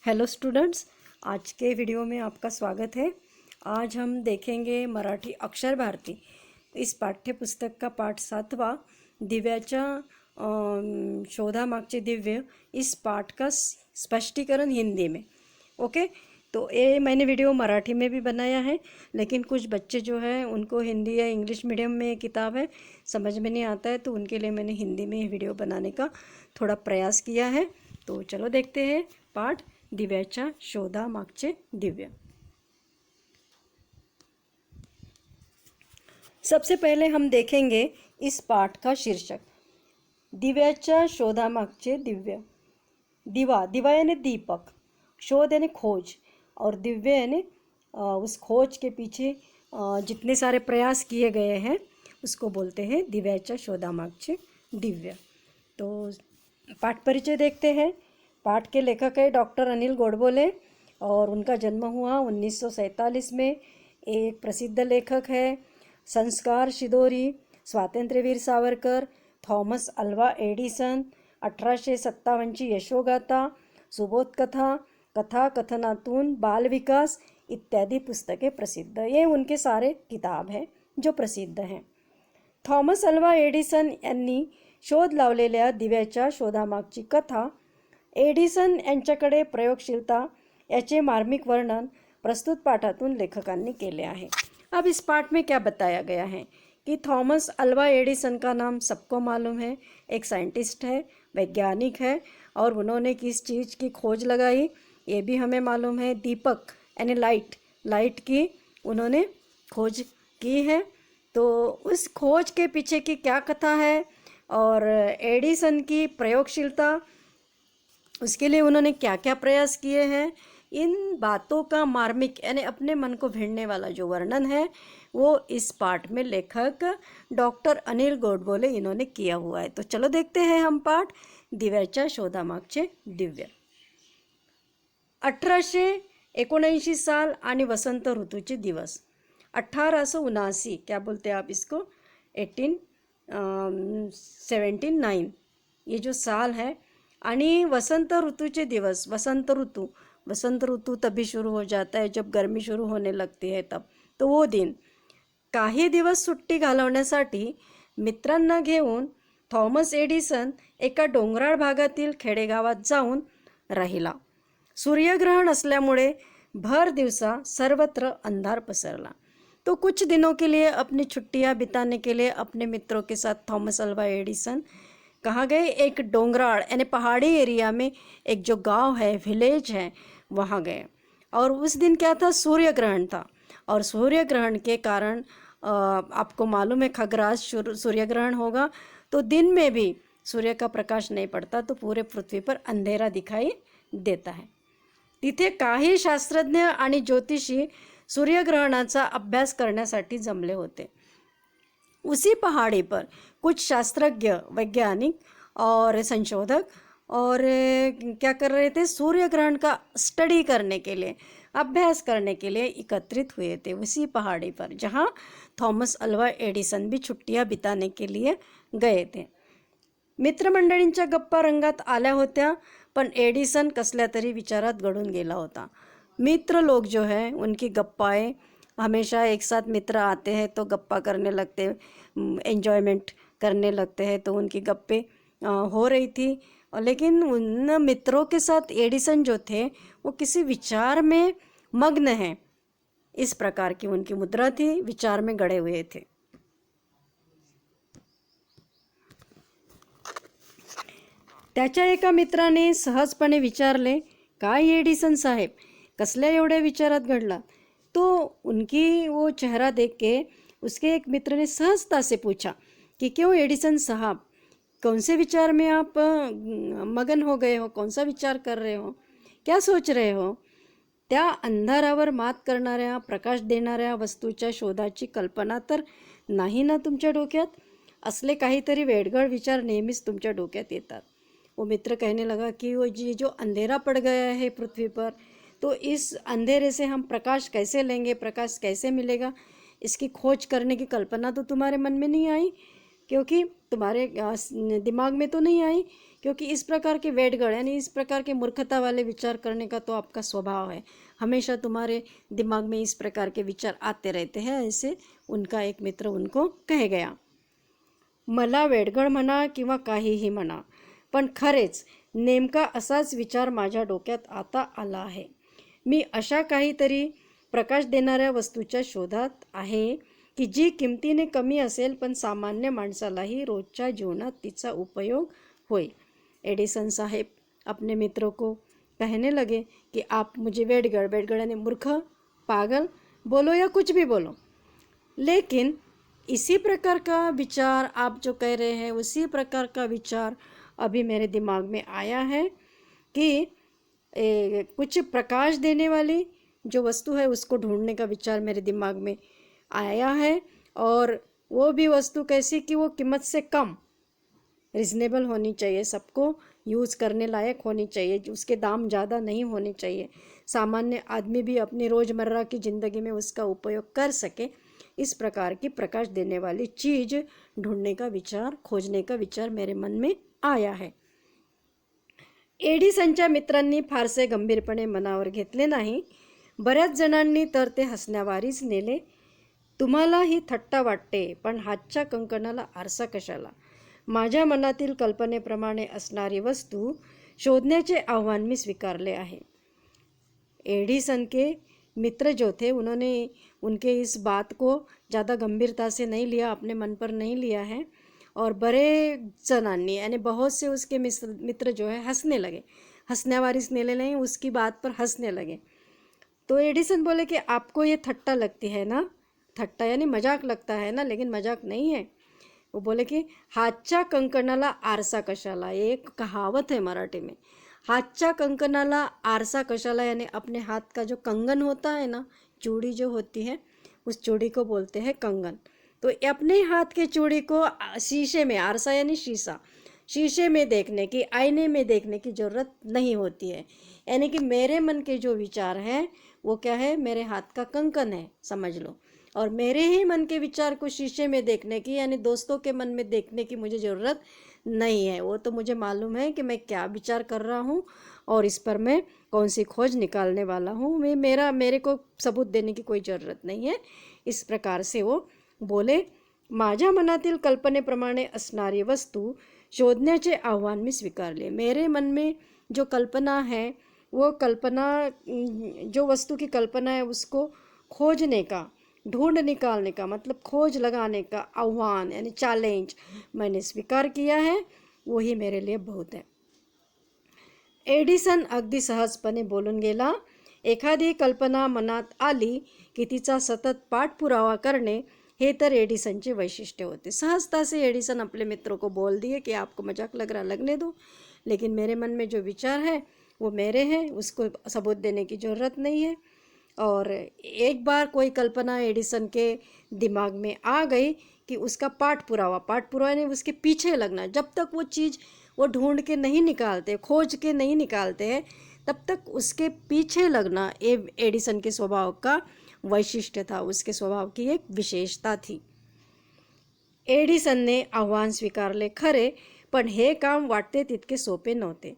Hello students, आज के video में आपका स्वागत है। आज हम देखेंगे मराठी अक्षर भारती। इस पाठ्य पुस्तक का पाठ 7वां दिव्याच्या शोधामागचे दिव्य। इस पाठ का स्पष्टीकरण हिंदी में। ओके, तो ये मैंने वीडियो मराठी में भी बनाया है, लेकिन कुछ बच्चे जो है उनको हिंदी या इंग्लिश मीडियम में किताब है समझ में नहीं आता है, तो उनके लिए मैंने हिंदी में वीडियो बनाने का थोड़ा प्रयास किया है। तो चलो देखते हैं पाठ दिव्याच्या शोधामागचे दिव्य। सबसे पहले हम देखेंगे इस पाठ का शीर्षक, दिव्याच्या शोधामागचे दिव्य। दिवा, दिवा यानी दीपक, शोध यानी खोज, और दिव्य यानी उस खोज के पीछे जितने सारे प्रयास किए गए हैं उसको बोलते हैं दिव्याच्या शोधामागचे दिव्य। तो पाठ परिचय देखते हैं। पाठ के लेखक है डॉक्टर अनिल गोडबोले और उनका जन्म हुआ 1947 में। एक प्रसिद्ध लेखक है संस्कार शिदोरी, स्वातंत्र्यवीर सावरकर, थॉमस अल्वा एडिसन, 1857ची यशोगाथा, सुबोध कथा, कथा कथनातून बालविकास इत्यादि पुस्तकें प्रसिद्ध। ये उनके सारे किताब हैं जो प्रसिद्ध हैं। थॉमस अल्वा एडिसन यांनी शोध लावलेल्या दिव्याच्या शोधामागची कथा, एडिसन यांच्याकडे प्रयोगशीलता याचे मार्मिक वर्णन प्रस्तुत पाठातून लेखकांनी केले आहे। अब इस पाठ में क्या बताया गया है कि थॉमस अल्वा एडिसन का नाम सबको मालूम है। एक साइंटिस्ट है, वैज्ञानिक है, और उन्होंने किस चीज़ की खोज लगाई ये भी हमें मालूम है। दीपक यानी लाइट की उन्होंने खोज की है। तो उस खोज के पीछे की क्या कथा है और एडिसन की प्रयोगशीलता, उसके लिए उन्होंने क्या क्या प्रयास किए हैं, इन बातों का मार्मिक यानी अपने मन को भिड़ने वाला जो वर्णन है वो इस पाठ में लेखक डॉक्टर अनिल गोडबोले इन्होंने किया हुआ है। तो चलो देखते हैं हम पाठ दिव्याच्या शोधामागचे दिव्य। 1879 साल आणि वसंत ऋतूचे दिवस। 1879, क्या बोलते हैं आप इसको, 1879 ये जो साल है, आणि वसंत ऋतूचे दिवस। वसंत ऋतू तभी शुरू हो जाता है जब गर्मी शुरू होने लगती है तब। तो वो दिन, काही दिवस सुट्टी घालवण्यासाठी मित्रांना घेऊन थॉमस एडिसन एका डोंगराळ भागातील खेडेगावात जाऊन राहिला। सूर्यग्रहण असल्यामुळे भर दिवसा सर्वत्र अंधार पसरला। तो कुछ दिनों के लिए अपनी छुट्टियां बिताने के लिए अपने मित्रों के साथ थॉमस अल्वा एडिसन कहाँ गए, एक डोंगराळ यानी पहाड़ी एरिया में एक जो गांव है, विलेज है, वहाँ गए। और उस दिन क्या था, सूर्य ग्रहण था। और सूर्य ग्रहण के कारण आपको मालूम है खगराज सूर्य ग्रहण होगा तो दिन में भी सूर्य का प्रकाश नहीं पड़ता, तो पूरे पृथ्वी पर अंधेरा दिखाई देता है। तिथे काही शास्त्रज्ञ आणि ज्योतिषी सूर्यग्रहणाचा अभ्यास करण्यासाठी जमले होते। उसी पहाड़ी पर कुछ शास्त्रज्ञ, वैज्ञानिक और संशोधक और क्या कर रहे थे, सूर्य ग्रहण का स्टडी करने के लिए, अभ्यास करने के लिए एकत्रित हुए थे उसी पहाड़ी पर जहाँ थॉमस अल्वा एडिसन भी छुट्टियां बिताने के लिए गए थे। मित्रमंडळींच्या गप्पा रंगात आल्या होत्या, पण एडिसन कसल्या तरी विचारात गढून गेला होता। मित्र लोग जो है उनकी गप्पाएं, हमेशा एक साथ मित्र आते हैं तो गप्पा करने लगते, एंजॉयमेंट करने लगते हैं, तो उनकी गप्पे हो रही थी। लेकिन उन मित्रों के साथ एडिसन जो थे वो किसी विचार में मग्न हैं, इस प्रकार की उनकी मुद्रा थी, विचार में गड़े हुए थे। त्याच्या एका मित्राने सहजपणे विचारले, काय एडिसन साहेब, कसल्या एवढ्या विचारात घडला? तो उनकी वो चेहरा देख के उसके एक मित्र ने सहजता से पूछा कि क्यों एडिसन साहब, कौन से विचार में आप मगन हो गए हो, कौन सा विचार कर रहे हो, क्या सोच रहे हो? त्या अंधारावर मात करणाऱ्या, प्रकाश देणाऱ्या वस्तूच्या शोधाची कल्पना तर नाही ना तुमच्या डोक्यात? असले काहीतरी वेडगळ विचार नेहमीच तुमच्या डोक्यात येतात। वो मित्र कहने लगा कि वो जो अंधेरा पड़ गया है पृथ्वी पर, तो इस अंधेरे से हम प्रकाश कैसे लेंगे, प्रकाश कैसे मिलेगा, इसकी खोज करने की कल्पना तो तुम्हारे मन में नहीं आई, क्योंकि तुम्हारे दिमाग में तो नहीं आई, क्योंकि इस प्रकार के वेडगड़ यानी इस प्रकार के मूर्खता वाले विचार करने का तो आपका स्वभाव है। हमेशा तुम्हारे दिमाग में इस प्रकार के विचार आते रहते हैं, ऐसे उनका एक मित्र उनको कह गया। मला वेडगळ म्हणा किंवा काहीही म्हणा, पण खरेच नेमका असाच विचार माझ्या डोक्यात आता आला आहे। मी अशा काहीतरी प्रकाश देणाऱ्या वस्तूच्या शोधात आहे की जी किमतीने कमी असेल पण सामान्य माणसालाही रोजच्या जीवनात तिचा उपयोग होय। एडिसन साहेब अपने मित्रों को कहने लगे कि आप मुझे वेडगड़ यानी मूर्ख, पागल बोलो या कुछ भी बोलो, लेकिन इसी प्रकार का विचार आप जो कह रहे हैं उसी प्रकार का विचार अभी मेरे दिमाग में आया है कि कुछ प्रकाश देने वाली जो वस्तु है उसको ढूंढने का विचार मेरे दिमाग में आया है, और वो भी वस्तु कैसी कि वो कीमत से कम, रिजनेबल होनी चाहिए, सबको यूज़ करने लायक होनी चाहिए, उसके दाम ज़्यादा नहीं होने चाहिए, सामान्य आदमी भी अपनी रोज़मर्रा की ज़िंदगी में उसका उपयोग कर सके। इस प्रकार की प्रकाश देने वाली चीज़ ढूंढने का विचार, खोजने का विचार मेरे मन में आया है। एडिसनच्या मित्रांनी फारसे गंभीरपणे मनावर घेतले नाही। बऱ्याच जणांनी तर ते हसण्यावारीच नेले। तुम्हाला ही थट्टा वाटते, पण हातच्या कंकणाला आरसा कशाला? माझ्या मनातील कल्पनेप्रमाणे असणारी वस्तू शोधण्याचे आव्हान मी स्वीकारले आहे। एडिसन के मित्र जो थे उन्होंने उनके इस बात को ज़्यादा गंभीरता से नहीं लिया, अपने मन पर नहीं लिया है, और बड़े जनानी यानी बहुत से उसके मित्र जो है हंसने लगे, हंसनेवारिस नेले नहीं, उसकी बात पर हंसने लगे। तो एडिसन बोले कि आपको ये थट्टा लगती है ना, थट्टा यानी मजाक लगता है ना, लेकिन मजाक नहीं है। वो बोले कि हातच्या कंकणाला आरसा कशाला, ये एक कहावत है मराठी में। हातच्या कंकणाला आरसा कशाला यानी अपने हाथ का जो कंगन होता है ना, चूड़ी जो होती है, उस चूड़ी को बोलते हैं कंगन। तो अपने हाथ के चूड़ी को शीशे में, आरसा यानी शीशा, शीशे में देखने की, आईने में देखने की ज़रूरत नहीं होती है। यानी कि मेरे मन के जो विचार हैं वो क्या है, मेरे हाथ का कंकन है, समझ लो। और मेरे ही मन के विचार को शीशे में देखने की यानी दोस्तों के मन में देखने की मुझे ज़रूरत नहीं है। वो तो मुझे मालूम है कि मैं क्या विचार कर रहा हूँ और इस पर मैं कौन सी खोज निकालने वाला हूँ। मेरे को सबूत देने की कोई ज़रूरत नहीं है। इस प्रकार से वो बोले। माझ्या मनातील कल्पनेप्रमाणे असणारी वस्तू शोधण्याचे आव्हान मी स्वीकारले। मेरे मन में जो कल्पना है, वो कल्पना, जो वस्तु की कल्पना है उसको खोजने का, ढूंढ निकालने का, मतलब खोज लगाने का आह्वान यानी चैलेंज मैंने स्वीकार किया है, वही मेरे लिए बहुत है। एडिसन अगदी सहजपणे बोलून गेला। एखादी कल्पना मनात आली की तिचा सतत पाठपुरावा करणे हे तर एडिसनचे वैशिष्ट्य होते। सहजता से एडिसन अपने मित्रों को बोल दिए कि आपको मजाक लग रहा, लगने दो, लेकिन मेरे मन में जो विचार है वो मेरे हैं, उसको सबूत देने की ज़रूरत नहीं है। और एक बार कोई कल्पना एडिसन के दिमाग में आ गई कि उसका पाठपुरावा यानी उसके पीछे लगना, जब तक वो चीज़ वो ढूंढ के नहीं निकालते, खोज के नहीं निकालते हैं, तब तक उसके पीछे लगना ये एडिसन के स्वभाव का वैशिष्ट्य था, उसके स्वभाव की एक विशेषता थी। एडिसनने आव्हान स्वीकारले खरे, पण हे काम वाटते तितके सोपे नव्हते।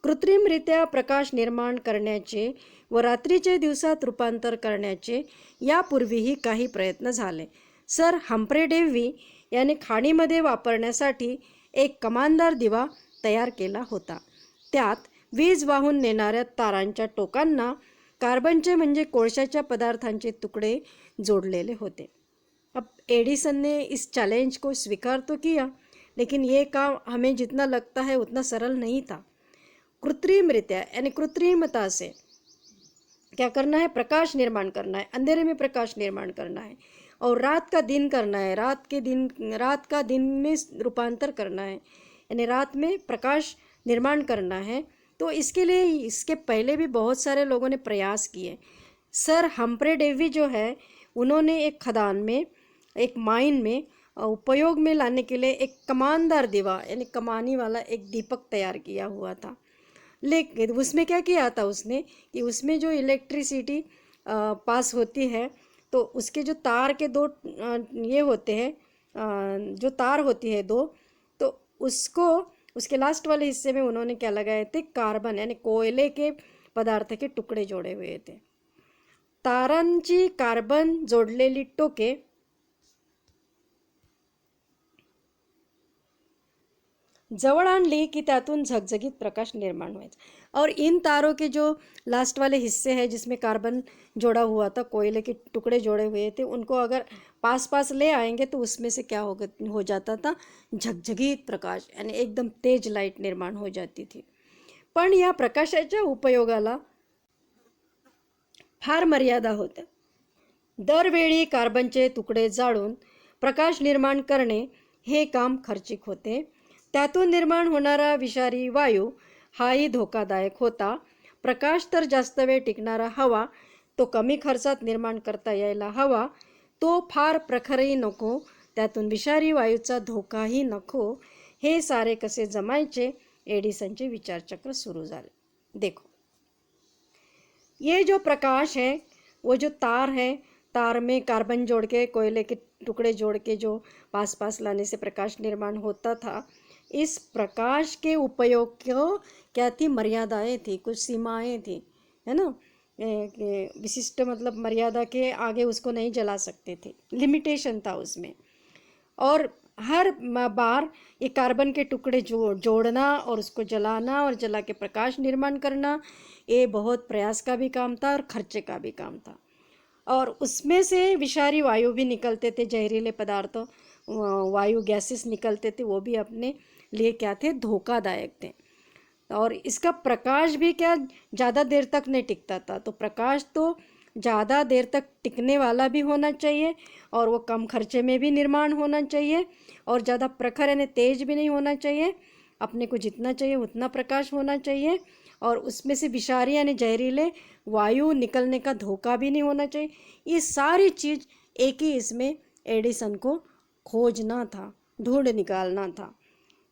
कृत्रिमरित्या प्रकाश निर्माण करण्याचे व रात्रीचे दिवसात रूपांतर करण्याचे यापूर्वीही काही प्रयत्न झाले। सर हम्फ्रे डेव्ही याने खाणीमध्ये वापरण्यासाठी एक कमानदार दिवा तयार केला होता। त्यात वीज वाहून नेणाऱ्या तारांच्या टोकांना कार्बनचे म्हणजे कोळशाच्या पदार्थांचे तुकडे जोड़लेले होते। अब एडिसन ने इस चैलेंज को स्वीकार तो किया, लेकिन ये काम हमें जितना लगता है उतना सरल नहीं था। कृत्रिमरित्या यानी कृत्रिमता से क्या करना है, प्रकाश निर्माण करना है, अंधेरे में प्रकाश निर्माण करना है, और रात का दिन करना है, रात का दिन में रूपांतर करना है, यानी रात में प्रकाश निर्माण करना है। तो इसके लिए इसके पहले भी बहुत सारे लोगों ने प्रयास किए। सर हम्फ्रे डेवी जो है उन्होंने एक खदान में, एक माइन में उपयोग में लाने के लिए एक कमानदार दिवा यानी कमानी वाला एक दीपक तैयार किया हुआ था। लेकिन उसमें क्या किया था उसने कि उसमें जो इलेक्ट्रिसिटी पास होती है तो उसके जो तार के दो ये होते हैं, जो तार होती है दो, उसको उसके लास्ट वाले हिस्से में उन्होंने क्या लगाए थे, कार्बन यानी कोयले के पदार्थ के टुकड़े जोड़े हुए थे. तारांची कार्बन जोडलेली टोके जवळ आणली की त्यातून झगझगीत प्रकाश निर्माण व्हायचा. और इन तारों के जो लास्ट वाले हिस्से हैं जिसमें कार्बन जोड़ा हुआ था, कोयले के टुकड़े जोड़े हुए थे, उनको अगर पास पास ले आएंगे तो उसमें से क्या हो जाता था, झगझगीत प्रकाश यानी एकदम तेज लाईट निर्माण हो जाती थी. पण या प्रकाशाच्या उपयोगाला फार मर्यादा होत्या. दरवेळी कार्बनचे तुकडे जाळून प्रकाश निर्माण करणे हे काम खर्चिक होते. त्यातून निर्माण होणारा विषारी वायू हाही धोकादायक होता. प्रकाश तर जास्त वेळ टिकणारा हवा, तो कमी खर्चात निर्माण करता यायला हवा, तो फार प्रखरही नको, त्यातून विषारी वायूचा धोकाही नको. हे सारे कसे जमायचे, एडिसनचे विचारचक्र सुरू झाले. देखो, ये जो प्रकाश है, वो जो तार है, तार में कार्बन जोड़ के, कोयले के टुकड़े जोड़ के जो पास पास लाने से प्रकाश निर्माण होता था, इस प्रकाश के उपयोग को क्या थी, मर्यादाएं थी, कुछ सीमाएं थी, है ना. विशिष्ट मतलब मर्यादा के आगे उसको नहीं जला सकते थे, लिमिटेशन था उसमें. और हर बार ये कार्बन के टुकड़े जोड़ना और उसको जलाना और जला के प्रकाश निर्माण करना, ये बहुत प्रयास का भी काम था और खर्चे का भी काम था. और उसमें से विषारी वायु भी निकलते थे, जहरीले पदार्थ, वायु गैसेस निकलते थे, वो भी अपने लिए क्या थे, धोखादायक थे. और इसका प्रकाश भी क्या ज़्यादा देर तक नहीं टिकता था. तो प्रकाश तो ज़्यादा देर तक टिकने वाला भी होना चाहिए और वो कम खर्चे में भी निर्माण होना चाहिए और ज़्यादा प्रखर यानी तेज भी नहीं होना चाहिए. अपने को जितना चाहिए उतना प्रकाश होना चाहिए और उसमें से विषारी यानी जहरीले वायु निकलने का धोखा भी नहीं होना चाहिए. ये सारी चीज़ एक ही इसमें एडिसन को खोजना था, ढूंढ निकालना था.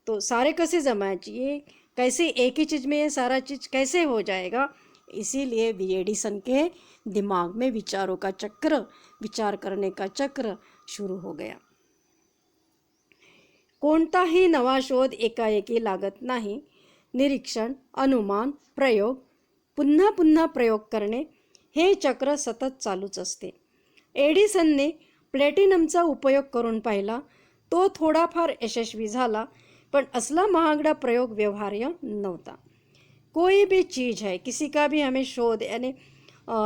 तो सारे कैसे जमाए चाहिए, कैसे एक ही चीज़ में ये सारा चीज़ कैसे हो जाएगा. इसीलिए एडिसन के दिमाग में विचारों का चक्र, विचार करने का चक्र शुरू हो गया. कोणताही नवा शोध एकाएकी लागत नाही. निरीक्षण, अनुमान, प्रयोग, पुन्हा पुन्हा प्रयोग करणे हे चक्र सतत चालूच असते. एडिसनने प्लॅटिनमचा उपयोग करून पाहिला. तो थोडाफार यशस्वी झाला, पण असला महागडा प्रयोग व्यवहार्य नव्हता. कोई भी चीज़ है, किसी का भी हमें शोध यानी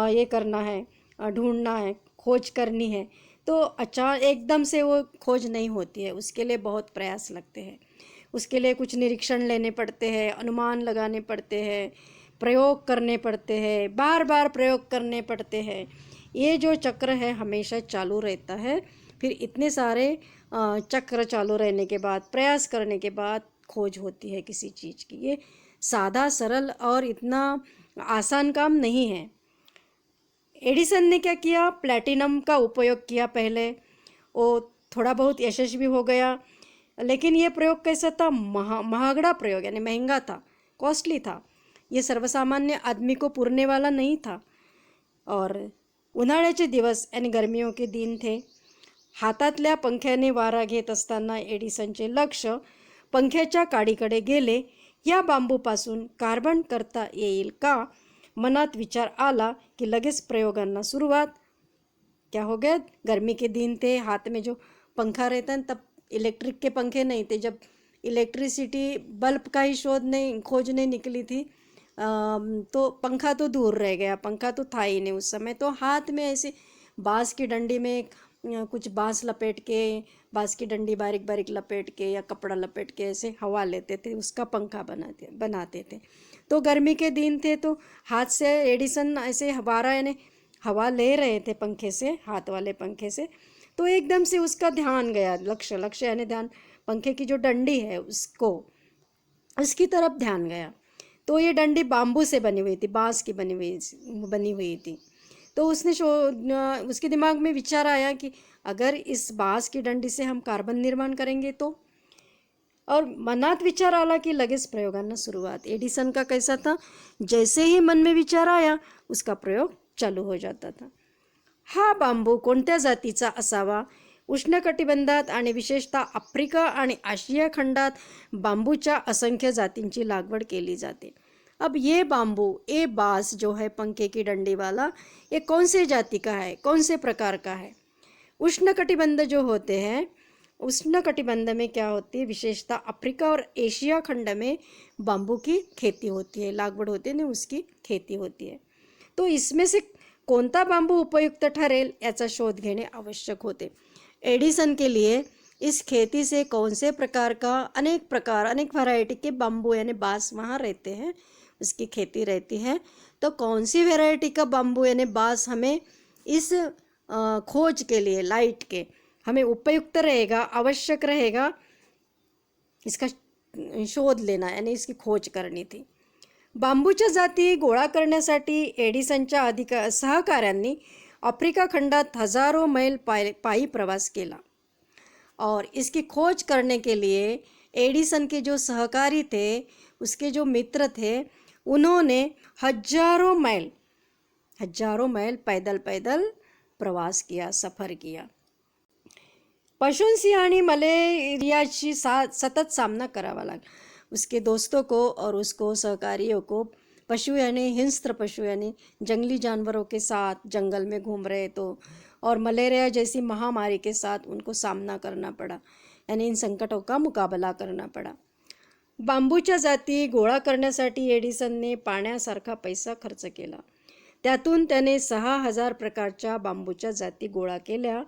ये करना है, ढूंढना है, खोज करनी है, तो अचानक एकदम से वो खोज नहीं होती है. उसके लिए बहुत प्रयास लगते हैं. उसके लिए कुछ निरीक्षण लेने पड़ते हैं, अनुमान लगाने पड़ते हैं, प्रयोग करने पड़ते हैं, बार बार प्रयोग करने पड़ते हैं. ये जो चक्र है हमेशा चालू रहता है. फिर इतने सारे चक्र चालू रहने के बाद, प्रयास करने के बाद खोज होती है किसी चीज़ की. ये सादा सरल और इतना आसान काम नहीं है. एडिसन ने क्या किया, प्लैटिनम का उपयोग किया पहले. वो थोड़ा बहुत यशस्वी हो गया, लेकिन ये प्रयोग कैसा था, महागड़ा प्रयोग यानी महंगा था, कॉस्टली था. ये सर्वसामान्य आदमी को पुरने वाला नहीं था. और उन्हाळ्याचे दिवस यानी गर्मियों के दिन थे. हातातल्या पंख्याने वारा घेत असताना एडिसनचे लक्ष पंख्याच्या काडीकडे गेले. या बांबूपासून कार्बन करता येईल का, मनात विचार आला कि लगेच प्रयोगांना सुरुवात. क्या हो गया, गर्मी के दिन थे, हाथ में जो पंखा रहता है, तब इलेक्ट्रिक के पंखे नहीं थे. जब इलेक्ट्रिसिटी बल्ब का ही खोज नहीं निकली थी, तो पंखा तो दूर रह गया, पंखा तो था ही नहीं उस समय. तो हाथ में ऐसे बाँस की डंडी में कुछ बाँस लपेट के, बाँस की डंडी बारीक बारीक लपेट के या कपड़ा लपेट के ऐसे हवा लेते थे, उसका पंखा बनाते थे. तो गर्मी के दिन थे, तो हाथ से एडिसन ऐसे वारा यानी हवा ले रहे थे पंखे से, हाथ वाले पंखे से. तो एकदम से उसका ध्यान गया, लक्ष्य यानी ध्यान, पंखे की जो डंडी है उसकी तरफ ध्यान गया. तो ये डंडी बाम्बू से बनी हुई थी, बाँस की बनी हुई थी. तो उसके दिमाग में विचार आया कि अगर इस बाँस की डंडी से हम कार्बन निर्माण करेंगे तो. और मनात विचार आला की लगेच प्रयोगांना सुरुवात. एडिसन का कैसा था, जैसे ही मन में विचार आया उसका प्रयोग चालू हो जाता था. हा बांबू कोणत्या जातीचा असावा, उष्णकटिबंधात आणि विशेषतः आफ्रिका आणि आशिया खंडात बांबूच्या असंख्य जातींची लागवड केली जाते। अब ये बांबू, ये बांस जो है पंखे की डंडी वाला, ये कौन से जाति का है, कौन से प्रकार का है? उष्णकटिबंध जो होते हैं, उष्णकटिबंध में क्या होती है, विशेषतः अफ्रीका और एशिया खंड में बांबू की खेती होती है, लागवड होते ना, उसकी खेती होती है। तो इसमें से कोणता बांबू उपयुक्त ठरेल याचा शोध घेणे आवश्यक होते। एडिसन के लिए इस खेती से कौन से प्रकार का, अनेक वैरायटी के बांबू यानी बांस वहाँ रहते हैं, उसकी खेती रहती है। तो कौन सी वैरायटी का बांबू यानी बांस हमें इस खोज के लिए, लाइट के, हमें उपयुक्त रहेगा, आवश्यक रहेगा, इसका शोध लेना यानी इसकी खोज करनी थी। बांबूच्या जाती गोळा करण्यासाठी एडिसनच्या सहकाऱ्यांनी आफ्रिका खंडात हजारों मैल पायी प्रवास केला और इसकी खोज करने के लिए एडिसन के जो सहकारी थे, उसके जो मित्र थे, उन्होंने हजारों मैल पैदल प्रवास किया, सफ़र किया। पशुओंशी आणि मलेरियाशी सतत सामना करावा लगा उसके दोस्तों को और उसको सहकारियों को। पशु यानी हिंस्र पशु यानी जंगली जानवरों के साथ जंगल में घूम रहे तो, और मलेरिया जैसी महामारी के साथ उनको सामना करना पड़ा, यानी इन संकटों का मुकाबला करना पड़ा। बांबूच्या जाती गोळा करण्यासाठी एडिसनने पाण्यासारखा पैसा खर्च केला। त्यातून त्याने 6000 प्रकारच्या बांबूच्या जाती गोळा केल्या।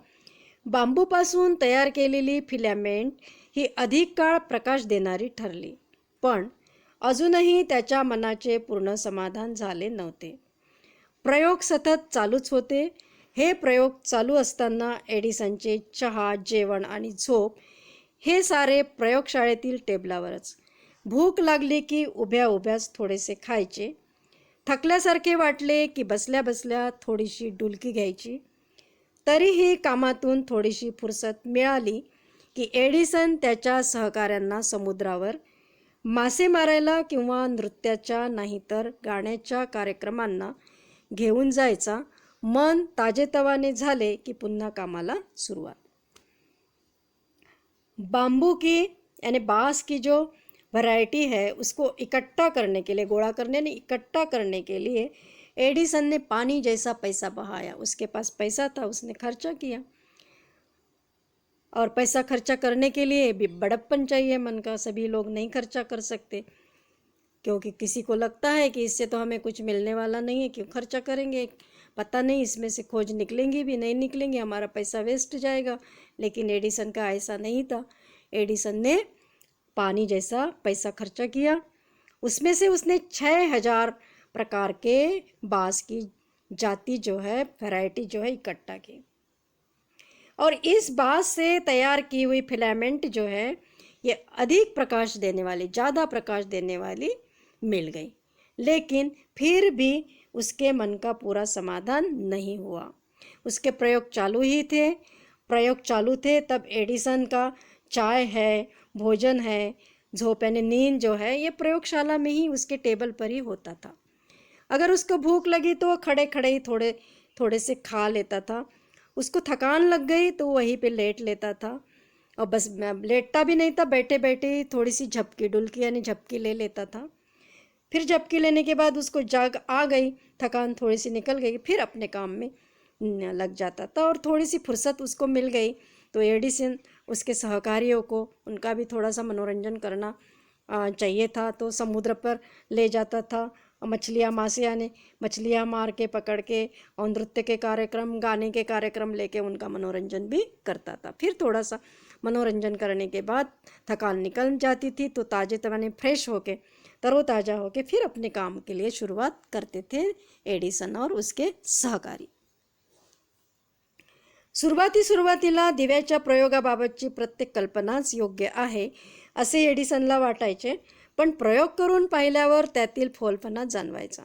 बांबूपासून तयार केलेली फिलामेंट ही अधिक काळ प्रकाश देणारी ठरली, पण अजूनही त्याच्या मनाचे पूर्ण समाधान झाले नव्हते। प्रयोग सतत चालूच होते। हे प्रयोग चालू असताना एडिसनचे चहा, जेवण आणि झोप हे सारे प्रयोगशाळेतील टेबलावरच। भूक लागली की उभ्या उभ्याच थोडेसे खायचे, थकल्यासारखे वाटले की बसल्या बसल्या थोडीशी डुलकी घ्यायची। तरीही कामातून थोडीशी फुरसत मिळाली की एडिसन त्याच्या सहकाऱ्यांना समुद्रावर मासे मारायला किंवा नृत्याच्या नाहीतर गाण्याच्या कार्यक्रमांना घेऊन जायचा। मन ताजेतवाने झाले की पुन्हा कामाला सुरुवात। बांबू की यानी बांस की जो वैरायटी है उसको इकट्ठा करने के लिए, गोळा करने ने इकट्ठा करने के लिए एडिसन ने पानी जैसा पैसा बहाया। उसके पास पैसा था, उसने खर्चा किया, और पैसा खर्चा करने के लिए भी बड़प्पन चाहिए मन का। सभी लोग नहीं खर्चा कर सकते, क्योंकि किसी को लगता है कि इससे तो हमें कुछ मिलने वाला नहीं है, क्यों खर्चा करेंगे, पता नहीं इसमें से खोज निकलेंगी भी नहीं निकलेंगी, हमारा पैसा वेस्ट जाएगा। लेकिन एडिसन का ऐसा नहीं था। एडिसन ने पानी जैसा पैसा खर्चा किया। उसमें से उसने 6000 प्रकार के बांस की जाति जो है, वैरायटी जो है, इकट्ठा की, और इस बांस से तैयार की हुई फिलामेंट जो है ये अधिक प्रकाश देने वाली, ज़्यादा प्रकाश देने वाली मिल गई। लेकिन फिर भी उसके मन का पूरा समाधान नहीं हुआ। उसके प्रयोग चालू थे। तब एडिसन का चाय है, भोजन है, झोप यानी नींद जो है, ये प्रयोगशाला में ही उसके टेबल पर ही होता था। अगर उसको भूख लगी तो खड़े खड़े ही थोड़े से खा लेता था। उसको थकान लग गई तो वहीं पे लेट लेता था, और बस लेटता भी नहीं था, बैठे बैठे थोड़ी सी झपकी, डुलकी यानी झपकी ले लेता था। फिर झपकी लेने के बाद उसको जाग आ गई, थकान थोड़ी सी निकल गई, फिर अपने काम में लग जाता था, और थोड़ी सी फुर्सत उसको मिल गई तो एडिसन उसके सहकारियों को, उनका भी थोड़ा सा मनोरंजन करना चाहिए था, तो समुद्र पर ले जाता था। मछलियाँ मार के पकड़ के, और नृत्य के कार्यक्रम, गाने के कार्यक्रम लेके उनका मनोरंजन भी करता था। फिर थोड़ा सा मनोरंजन करने के बाद थकान निकल जाती थी तो ताजे तवाने फ्रेश होके, तरोताज़ा होके फिर अपने काम के लिए शुरुआत करते थे एडिसन और उसके सहकारी। सुरुवातीला दिव्याच्या प्रयोगाबाबतची प्रत्येक कल्पनाच योग्य आहे असे एडिसनला वाटायचे, पण प्रयोग करून पाहिल्यावर त्यातील फोलपणा जाणवायचा।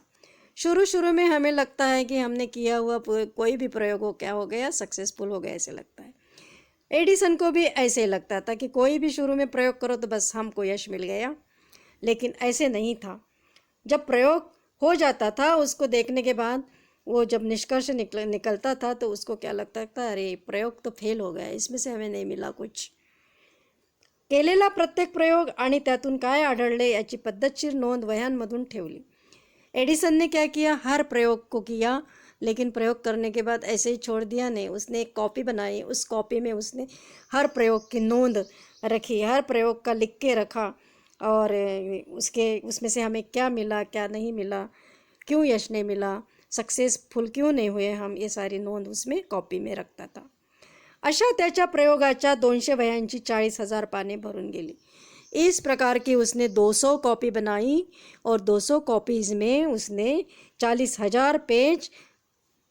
शुरू में हमें लगता है कि हमने किया हुआ कोई भी प्रयोग हो गया, सक्सेसफुल हो गया, ऐसे लगता है। एडिसन को भी ऐसे लगता था कि कोई भी शुरू में प्रयोग करो तो बस हमको यश मिल गया, लेकिन ऐसे नहीं था। जब प्रयोग हो जाता था उसको देखने के बाद वो जब निष्कर्ष निकलता था तो उसको क्या लगता था, अरे प्रयोग तो फेल हो गया, इसमें से हमें नहीं मिला कुछ. केलेला प्रत्येक प्रयोग आणि त्यातून काय आढळले याची पद्धतशीर नोंद वह्यांमधून ठेवली. एडिसन ने क्या किया, हर प्रयोग को किया, लेकिन प्रयोग करने के बाद ऐसे ही छोड़ दिया नहीं. उसने एक कॉपी बनाई, उस कॉपी में उसने हर प्रयोग की नोंद रखी, हर प्रयोग का लिख के रखा, और उसमें से हमें क्या मिला, क्या नहीं मिला, क्यों यश नहीं मिला, सक्सेसफुल क्यों नहीं हुए हम, ये सारी नोंद उसमें कॉपी में रखता था. अशा त्याच्या प्रयोगाच्या 200 वह्यांची 40,000 पाने भरून गेली. इस प्रकार की उसने 200 कॉपी बनाई और 200 कॉपीज़ में उसने 40,000 पेज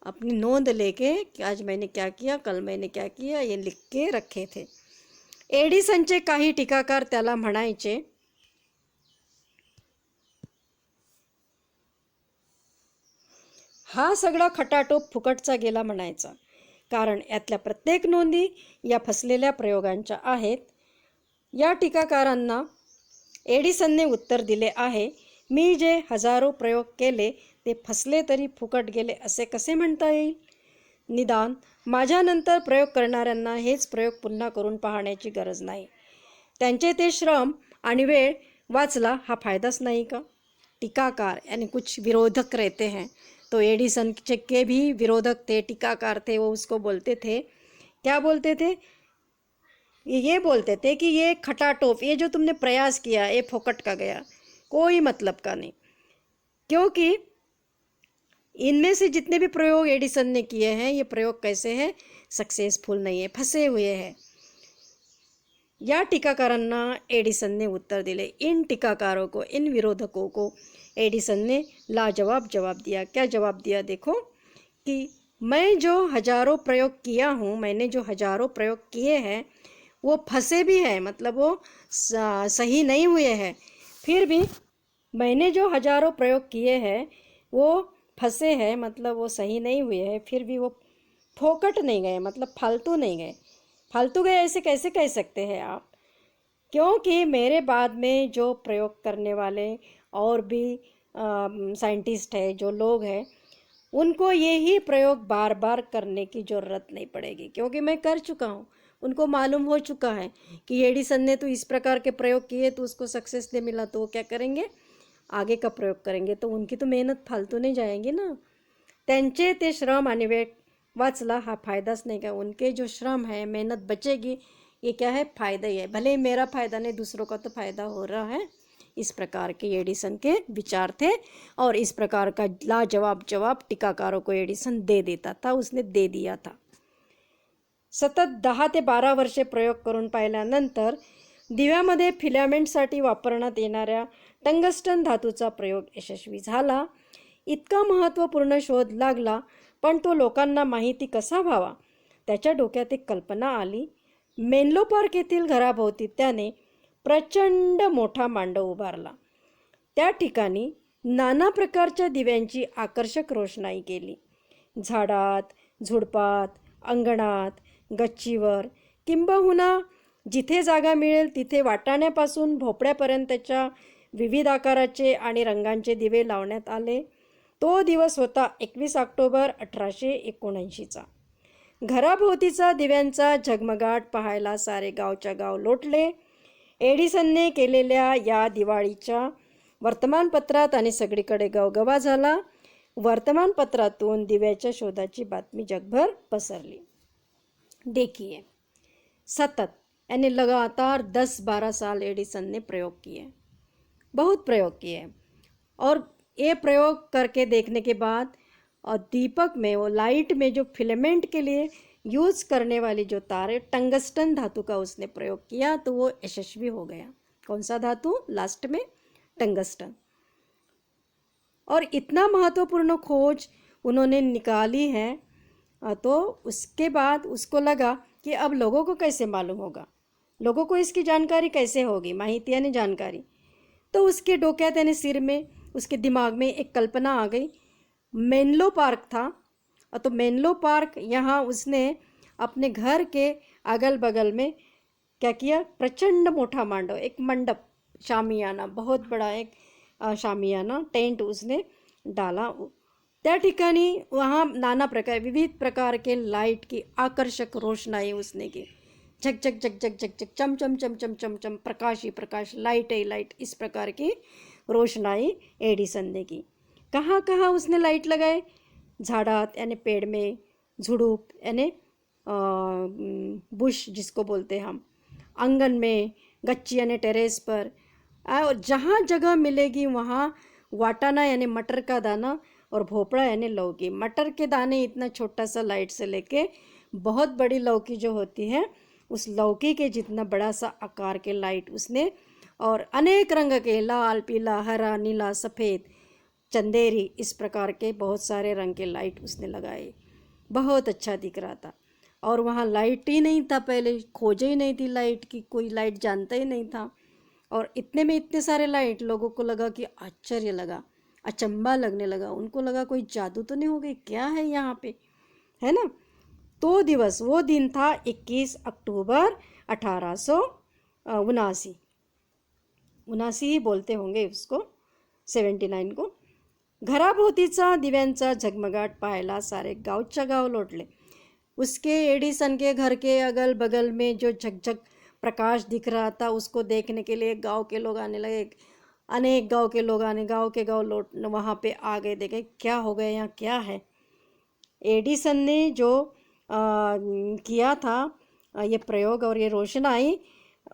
अपनी नोंद लेके कि आज मैंने क्या किया, कल मैंने क्या किया, ये लिख के रखे थे. एडिसनचे काही टीकाकार त्याला म्हणायचे, हा सगळा खटाटोप फुकटचा गेला म्हणायचा, कारण यातल्या प्रत्येक नोंदी या फसलेल्या प्रयोगांच्या आहेत. या टीकाकारांना एडिसनने उत्तर दिले आहे, मी जे हजारो प्रयोग केले ते फसले तरी फुकट गेले असे कसे म्हणता येईल. निदान माझ्यानंतर प्रयोग करणाऱ्यांना हेच प्रयोग पुन्हा करून पाहण्याची गरज नाही. त्यांचे ते श्रम आणि वेळ वाचला हा फायदाच नाही का. टीकाकार यानी कुछ विरोधक रहते हैं, तो एडिसन के भी विरोधक थे, टीकाकार थे. वो उसको बोलते थे, क्या बोलते थे, ये बोलते थे कि ये खटाटोप, ये जो तुमने प्रयास किया ये फोकट का गया, कोई मतलब का नहीं. क्योंकि इनमें से जितने भी प्रयोग एडिसन ने किए हैं, ये प्रयोग कैसे हैं, सक्सेसफुल नहीं है, फंसे हुए हैं. या टीकाकारांना एडिसन ने उत्तर दिले. इन टीकाकारों को, इन विरोधकों को एडिसन ने लाजवाब जवाब दिया. क्या जवाब दिया, देखो, कि मैं जो हजारों प्रयोग किया हूँ, मैंने जो हजारों प्रयोग किए हैं वो फंसे भी हैं, मतलब वो सही नहीं हुए हैं. फिर भी मैंने जो हजारों प्रयोग किए हैं वो फंसे हैं, मतलब वो सही नहीं हुए हैं, फिर भी वो फोकट नहीं गए, मतलब फालतू नहीं गए. फालतू गए ऐसे कैसे कह सकते हैं आप, क्योंकि मेरे बाद में जो प्रयोग करने वाले और भी साइंटिस्ट है, जो लोग हैं, उनको यही प्रयोग बार बार करने की ज़रूरत नहीं पड़ेगी, क्योंकि मैं कर चुका हूँ. उनको मालूम हो चुका है कि एडिसन ने तो इस प्रकार के प्रयोग किए तो उसको सक्सेस नहीं मिला, तो वो क्या करेंगे, आगे का प्रयोग करेंगे. तो उनकी तो मेहनत फालतू नहीं जाएगी ना. त्यांचे ते श्रम आणि वेळ वाचला हा फायदाच नहीं का. उनके जो श्रम है, मेहनत बचेगी, ये क्या है, फ़ायदा ही है. भले ही मेरा फ़ायदा नहीं, दूसरों का तो फ़ायदा हो रहा है. इस प्रकार के एडिसन के विचार थे, और इस प्रकार का लाजवाब जवाब टीकाकारों को एडिसन दे देता था, उसने दे दिया था. सतत 10 ते 12 वर्षे प्रयोग करून पाहिल्यानंतर दिव्यामध्ये फिलामेंटसाठी वापरण्यात येणाऱ्या टंगस्टन धातूचा प्रयोग यशस्वी झाला. इतका महत्त्वपूर्ण शोध लागला, पण तो लोकांना माहिती कसा व्हावा, त्याच्या डोक्यात एक कल्पना आली. मेनलो पार्क येथील घराभोवती त्याने प्रचंड मोठा मांडव उभारला. त्या ठिकाणी नाना प्रकारच्या दिव्यांची आकर्षक रोषणाई केली. झाडात, झुडपात, अंगणात, गच्चीवर, किंबहुना जिथे जागा मिळेल तिथे वाटाण्यापासून भोपळ्यापर्यंतच्या विविध आकाराचे आणि रंगांचे दिवे लावण्यात आले. तो दिवस होता 21 ऑक्टोबर 1879चा. घराभोवतीचा दिव्यांचा झगमगाट पाहायला सारे गावच्या गाव लोटले. एडिसनने केलेल्या या दिवाळीच्या वर्तमानपत्रात आणि सगळीकडे गवगवा झाला. वर्तमानपत्रातून दिव्याच्या शोधाची बातमी जगभर पसरली. देखिए, सतत यानी लगातार 10-12 साल एडिसन ने प्रयोग किए, बहुत प्रयोग किए, और ये प्रयोग करके देखने के बाद और दीपक में, वो लाइट में जो फिलामेंट के लिए यूज़ करने वाली जो तारे, टंगस्टन धातु का उसने प्रयोग किया, तो वो यशस्वी हो गया. कौन सा धातु, लास्ट में टंगस्टन. और इतना महत्वपूर्ण खोज उन्होंने निकाली है, तो उसके बाद उसको लगा कि अब लोगों को कैसे मालूम होगा, लोगों को इसकी जानकारी कैसे होगी, माहिती यानी जानकारी. तो उसके डोक्यात यानी सिर में, उसके दिमाग में एक कल्पना आ गई. मेनलो पार्क था, तो मेनलो पार्क, यहाँ उसने अपने घर के अगल बगल में क्या किया, प्रचंड मोटा मांडव, एक मंडप, शामियाना, बहुत बड़ा एक शामियाना, टेंट उसने डाला. त्या ठिकाणी वहाँ नाना प्रकार विविध प्रकार के लाइट की आकर्षक रोशनाई उसने की, झक झक झक झक झक झक, चम चम चम चम चम चम, प्रकाश ही प्रकाश, लाइट ही लाइट, इस प्रकार की रोशनाई एडिसन ने की। कहाँ कहाँ उसने लाइट लगाए? झाड़ात यानी पेड़ में, झुड़ूप यानी बुश जिसको बोलते हैं हम, आंगन में, गच्ची यानी टेरेस पर, और जहाँ जगह मिलेगी वहाँ वाटाना यानी मटर का दाना और भोपड़ा यानी लौकी। मटर के दाने इतना छोटा सा लाइट से लेके बहुत बड़ी लौकी जो होती है उस लौकी के जितना बड़ा सा आकार के लाइट उसने, और अनेक रंग के, लाल पीला हरा नीला सफ़ेद चंदेरी, इस प्रकार के बहुत सारे रंग के लाइट उसने लगाए। बहुत अच्छा दिख रहा था। और वहाँ लाइट ही नहीं था, पहले खोजे ही नहीं थी लाइट की, कोई लाइट जानता ही नहीं था। और इतने में इतने सारे लाइट, लोगों को लगा कि आश्चर्य लगा, अचंभा लगने लगा, उनको लगा कोई जादू तो नहीं हो गई, क्या है यहाँ पे, है ना। तो दिवस, वो दिन था 21 अक्टूबर 1879, 79 ही बोलते होंगे उसको, 79 को। घराभोवतीचा दिव्यांचा झगमगाट पाहायला सारे गावच्या गाव लोटले। उसके एडिसन के घर के अगल बगल में जो झकझक प्रकाश दिख रहा था उसको देखने के लिए गांव के लोग आने लगे। अनेक गांव के लोग आने, गांव के गांव लौट वहाँ पे आ गए, देखे क्या हो गया, यहाँ क्या है। एडिसन ने जो किया था ये प्रयोग और ये रोशनाई,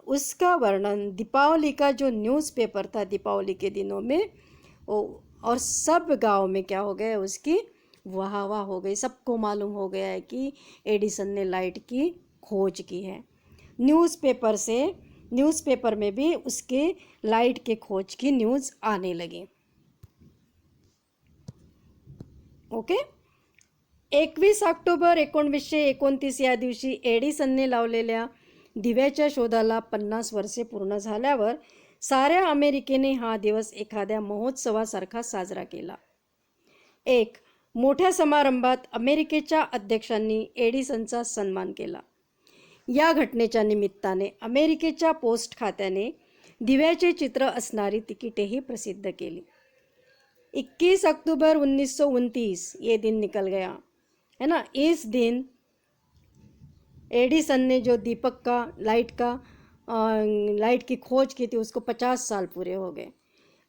उसका वर्णन दीपावली का जो न्यूज़पेपर था दीपावली के दिनों में, और सब गांव में क्या हो गया, उसकी वाह वाह हो गई। सबको मालूम हो गया है कि एडिसन ने लाइट की खोज की है। न्यूज़पेपर में भी उसके लाइट के खोज की न्यूज़ आने लगी। ओके। 21 ऑक्टोबर 1929 या दिवशी एडिसनने लावलेल्या दिव्याच्या शोधाला 50 वर्षे पूर्ण झाल्यावर साऱ्या अमेरिकेने हा दिवस एखाद्या महोत्सवासारखा साजरा केला। एक मोठ्या समारंभात अमेरिकेच्या अध्यक्षांनी एडिसनचा सन्मान केला। या घटनेच्या निमित्ताने अमेरिकेच्या पोस्ट खात्याने दिव्याचे चित्र असणारी तिकिटेही प्रसिद्ध केली। 21 अक्टूबर 1929 ये दिन निकल गया, है ना। इस दिन एडिसन ने जो दीपक का लाइट की खोज की थी उसको 50 साल पूरे हो गए।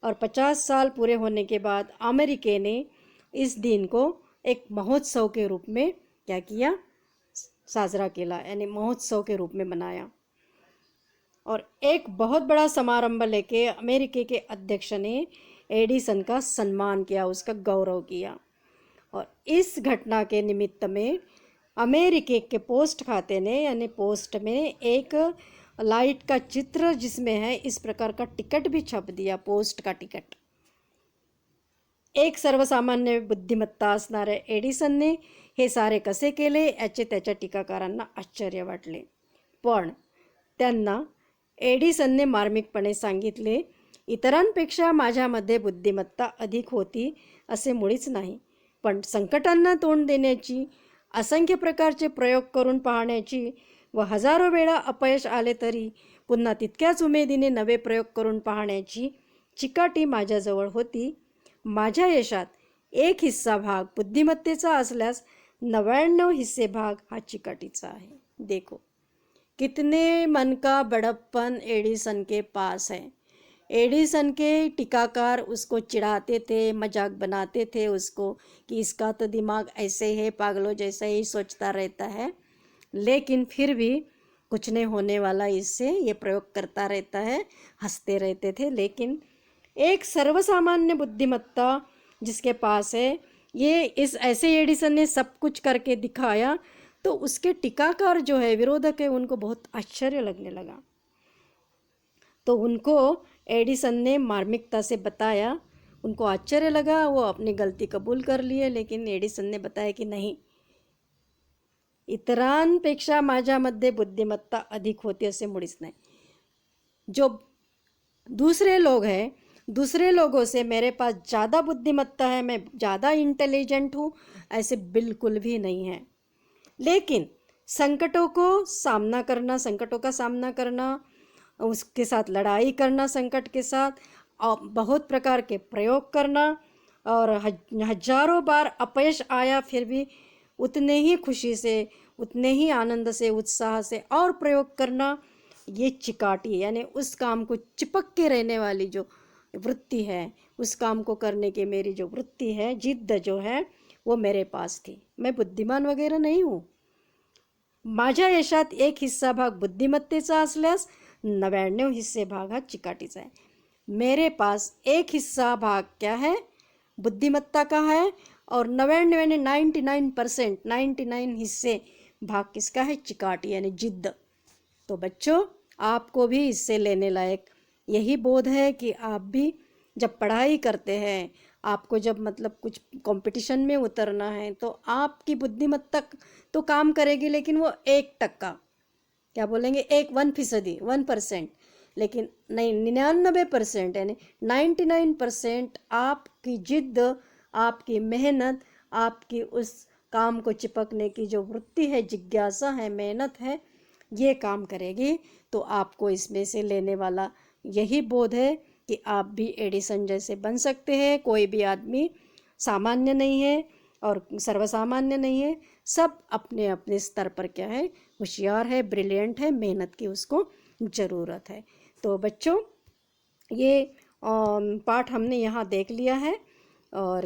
और 50 साल पूरे होने के बाद अमेरिका ने इस दिन को एक महोत्सव के रूप में क्या किया, साजरा किया, यानी महोत्सव के रूप में मनाया। और एक बहुत बड़ा समारंभ लेके अमेरिका के अध्यक्ष ने एडिसन का सम्मान किया, उसका गौरव किया। और इस घटना के निमित्त में अमेरिका के पोस्ट खाते ने, यानी पोस्ट में एक लाइट का चित्र जिसमें है इस प्रकार का टिकट भी छप दिया, पोस्ट का टिकट। एक सर्वसामान्य बुद्धिमत्ता असणाऱ्या एडिसनने हे सारे कसे केले याचे त्याच्या टीकाकारांना आश्चर्य वाटले। पण त्यांना एडिसनने मार्मिकपणे सांगितले, इतरांपेक्षा माझ्यामध्ये बुद्धिमत्ता अधिक होती असे मुळीच नाही, पण संकटांना तोंड देण्याची, असंख्य प्रकारचे प्रयोग करून पाहण्याची व हजारो वेळा अपयश आले तरी पुन्हा तितक्याच उमेदीने नवे प्रयोग करून पाहण्याची चिकाटी माझ्याजवळ होती। माझ्या यशात 1 हिस्सा भाग बुद्धिमत्तेचा असल्यास 99 हिस्से भाग हा चिकाटीचा आहे। देखो कितने मन का बड़प्पन एडिसन के पास है। एडिसन के टीकाकार उसको चिढ़ाते थे, मजाक बनाते थे उसको कि इसका तो दिमाग ऐसे है, पागलों जैसा ही सोचता रहता है, लेकिन फिर भी कुछ नहीं होने वाला इससे, ये प्रयोग करता रहता है, हंसते रहते थे। लेकिन एक सर्वसामान्य बुद्धिमत्ता जिसके पास है, ये इस ऐसे एडिसन ने सब कुछ करके दिखाया, तो उसके टीकाकार जो है, विरोधक है, उनको बहुत आश्चर्य लगने लगा। तो उनको एडिसन ने मार्मिकता से बताया, उनको आश्चर्य लगा, वो अपनी गलती कबूल कर लिए। लेकिन एडिसन ने बताया कि नहीं, इतरांपेक्षा माझ्यामध्ये बुद्धिमत्ता अधिक होती असे मुळीच नाही। जो दूसरे लोग हैं, दूसरे लोगों से मेरे पास ज़्यादा बुद्धिमत्ता है, मैं ज़्यादा इंटेलिजेंट हूँ, ऐसे बिल्कुल भी नहीं है। लेकिन संकटों का सामना करना, उसके साथ लड़ाई करना, संकट के साथ, और बहुत प्रकार के प्रयोग करना, और हजारों बार अपयश आया फिर भी उतने ही खुशी से, उतने ही आनंद से, उत्साह से और प्रयोग करना, ये चिकाटी यानी उस काम को चिपक के रहने वाली जो वृत्ति है, उस काम को करने की मेरी जो वृत्ति है, जिद्द जो है, वो मेरे पास थी। मैं बुद्धिमान वगैरे नहीं हूँ। माझ्या यशात 1 भाग बुद्धिमत्तेचा असल्यास 99 भाग हा चिकाटीचा है। मेरे पास 1 भाग क्या है, बुद्धिमत्ता का है, और 99% 99 भाग किसका है, चिकाटी यानी जिद्द। तो बच्चों, आपको भी इससे लेने लायक यही बोध है कि आप भी जब पढ़ाई करते हैं, आपको जब मतलब कुछ कंपटीशन में उतरना है, तो आपकी बुद्धिमत्ता तो काम करेगी, लेकिन वो 1%, क्या बोलेंगे, 1% लेकिन नहीं, 99% यानी 99% आपकी जिद्द, आपकी मेहनत, आपकी उस काम को चिपकने की जो वृत्ति है, जिज्ञासा है, मेहनत है, ये काम करेगी। तो आपको इसमें से लेने वाला यही बोध है कि आप भी एडिसन जैसे बन सकते हैं। कोई भी आदमी सामान्य नहीं है और सर्वसामान्य नहीं है। सब अपने अपने स्तर पर क्या है, होशियार है, ब्रिलियंट है, मेहनत की उसको ज़रूरत है। तो बच्चों, ये पाठ हमने यहाँ देख लिया है और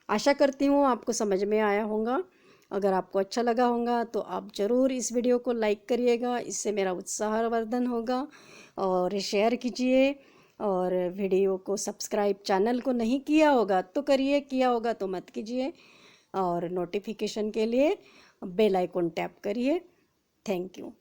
आशा करती हूँ आपको समझ में आया होगा। अगर आपको अच्छा लगा होगा तो आप ज़रूर इस वीडियो को लाइक करिएगा, इससे मेरा उत्साहवर्धन होगा। और शेयर कीजिए, और वीडियो को सब्सक्राइब, चैनल को नहीं किया होगा तो करिए, किया होगा तो मत कीजिए। और नोटिफिकेशन के लिए बेल आइकन टैप करिए। Thank you.